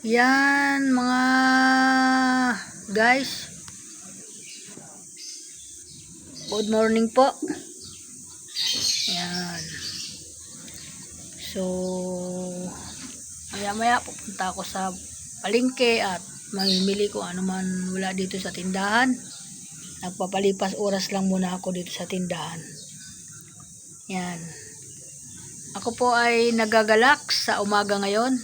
Yan mga guys, good morning po. Yan. So, maya pupunta ako sa palengke at mamimili ko ano man wala dito sa tindahan. Nagpapalipas oras lang muna ako dito sa tindahan. Yan. Ako po ay nagagalak sa umaga ngayon.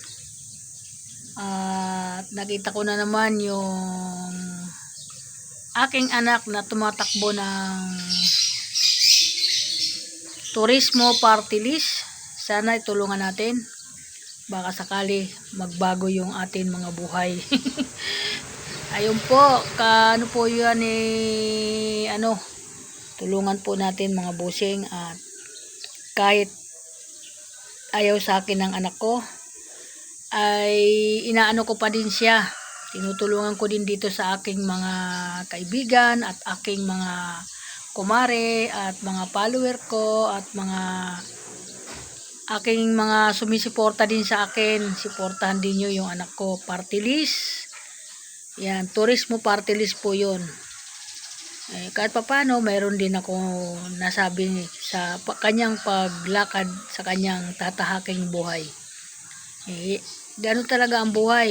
At nakita ko na naman yung aking anak na tumatakbo ng turismo party list. Sana itulungan natin. Baka sakali magbago yung atin mga buhay. Ayun po, ano po yan tulungan po natin mga busing at kahit ayaw sa akin ng anak ko, ay inaano ko pa din siya. Tinutulungan ko din dito sa aking mga kaibigan at aking mga kumare at mga follower ko at mga aking mga sumisuporta din sa akin. Suportahan din nyo yung anak ko. Party list. Yan, turismo party list po yun. Kahit papano, mayroon din ako nasabi sa kanyang paglakad sa kanyang tatahaking buhay. Ganun talaga ang buhay.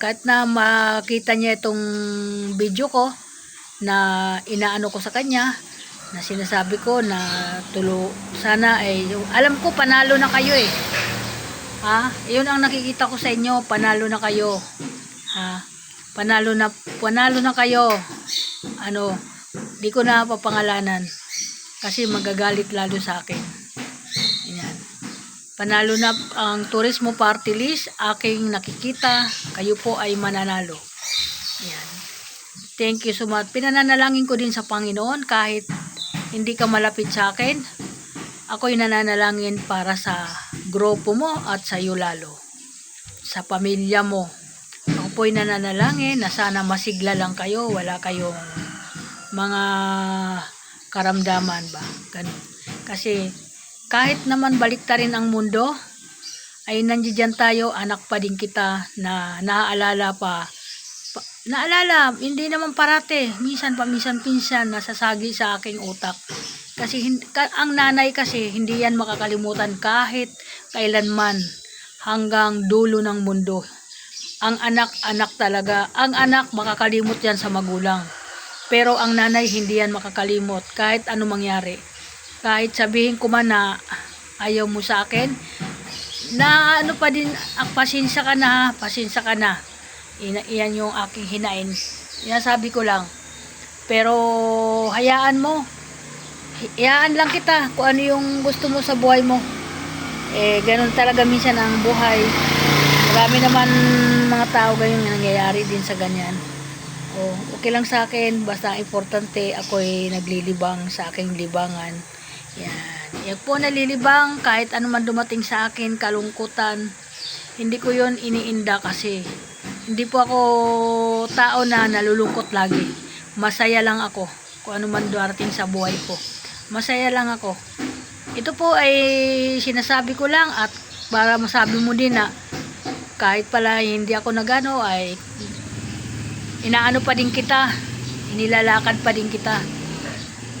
Kahit na makita niya itong video ko na inaano ko sa kanya, na sinasabi ko na sana alam ko panalo na kayo yun ang nakikita ko sa inyo, panalo na kayo. Panalo na kayo. Di ko na papangalanan kasi magagalit lalo sa akin. Ayan. Panalo na ang turismo party list, aking nakikita, kayo po ay mananalo. Ayan. Thank you so much. Pinananalangin ko din sa Panginoon kahit hindi ka malapit sa akin. Ako'y nananalangin para sa grupo mo at sa iyo lalo. Sa pamilya mo. Ako po'y nananalangin na sana masigla lang kayo, wala kayong mga karamdaman ba. Ganun. Kasi kahit naman baliktarin ang mundo, ay nandiyan tayo, anak pa din kita na naaalala naalala, hindi naman parate, minsan pinsan nasasagi sa aking utak. Kasi ang nanay kasi hindi yan makakalimutan kahit kailanman hanggang dulo ng mundo. Ang anak talaga. Ang anak makakalimot yan sa magulang. Pero ang nanay hindi yan makakalimot kahit ano mangyari. Kahit sabihin ko man na ayaw mo sa akin, na ano pa din, pasensya ka na. Iyan yung aking hinain. Sabi ko lang. Pero hayaan mo. Hayaan lang kita kung ano yung gusto mo sa buhay mo. Ganun talaga minsan ang buhay. Marami naman mga tao ganyan nangyayari din sa ganyan. Okay lang sa akin, basta importante ako'y naglilibang sa aking libangan. Yan po nalilibang kahit ano man dumating sa akin, kalungkutan. Hindi ko yon iniinda kasi hindi po ako tao na nalulungkot lagi. Masaya lang ako kung ano man darating sa buhay ko. Masaya lang ako. Ito po ay sinasabi ko lang at para masabi mo din na kahit pala hindi ako nagano ay inaano pa din kita, inilalakad pa din kita.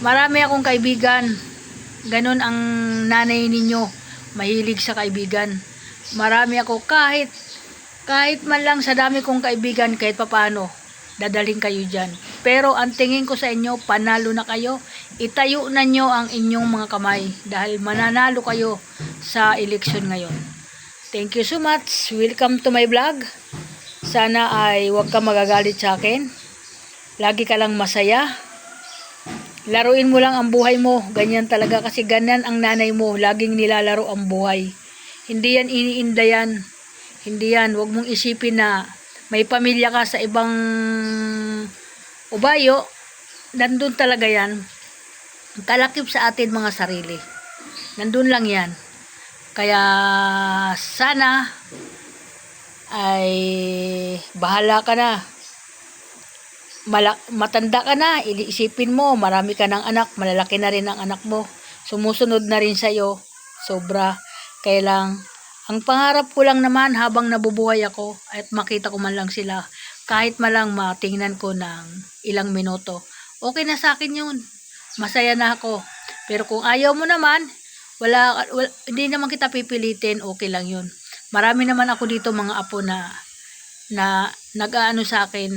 Marami akong kaibigan. Ganon ang nanay ninyo, mahilig sa kaibigan. Marami ako kahit man lang sa dami kong kaibigan, kahit papaano dadaling kayo dyan. Pero ang tingin ko sa inyo, panalo na kayo. Itayo na nyo ang inyong mga kamay dahil mananalo kayo sa eleksyon ngayon. Thank you so much. Welcome to my vlog. Sana ay huwag ka magagalit sa akin. Lagi ka lang masaya. Laruin mo lang ang buhay mo. Ganyan talaga kasi ganyan ang nanay mo. Laging nilalaro ang buhay. Hindi yan iniinda yan. Hindi yan. Huwag mong isipin na may pamilya ka sa ibang ubayo. Nandun talaga yan. Kalakip sa atin mga sarili. Nandun lang yan. Kaya sana ay bahala ka na. Matanda ka na, iisipin mo, marami ka ng anak, malalaki na rin ang anak mo. Sumusunod na rin sa'yo. Sobra. Kaya lang Ang pangarap ko lang naman habang nabubuhay ako at makita ko man lang sila, kahit malang matingnan ko ng ilang minuto. Okay na sa akin yun. Masaya na ako. Pero kung ayaw mo naman, hindi naman kita pipilitin, okay lang yun. Marami naman ako dito mga apo na nag-aano sa akin,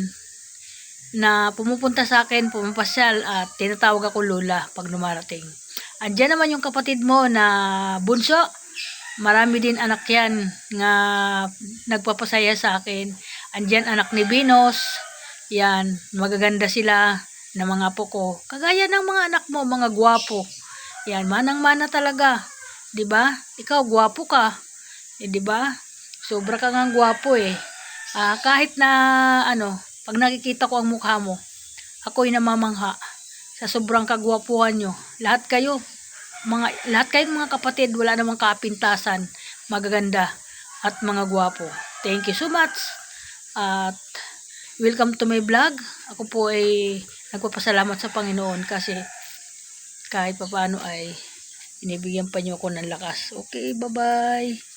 na pumupunta sa akin, pumapasyal at tinatawag ako Lola pag dumarating. Andiyan naman yung kapatid mo na bunso. Marami din anak yan nga nagpapasaya sa akin. Andiyan anak ni Binos. Yan, magaganda sila na mga apo ko. Kagaya ng mga anak mo, mga gwapo. Yan, manang-mana talaga. 'Di ba? Ikaw gwapo ka. Eh, 'di ba? Sobra ka ngang gwapo eh. Kahit na pag nakikita ko ang mukha mo, ako'y namamangha sa sobrang kagwapuhan nyo. Lahat kayong mga kapatid, wala namang kapintasan, magaganda at mga gwapo. Thank you so much. At welcome to my vlog. Ako po ay nagpapasalamat sa Panginoon kasi kahit papaano ay binibigyan pa niyo ako ng lakas. Okay, bye-bye.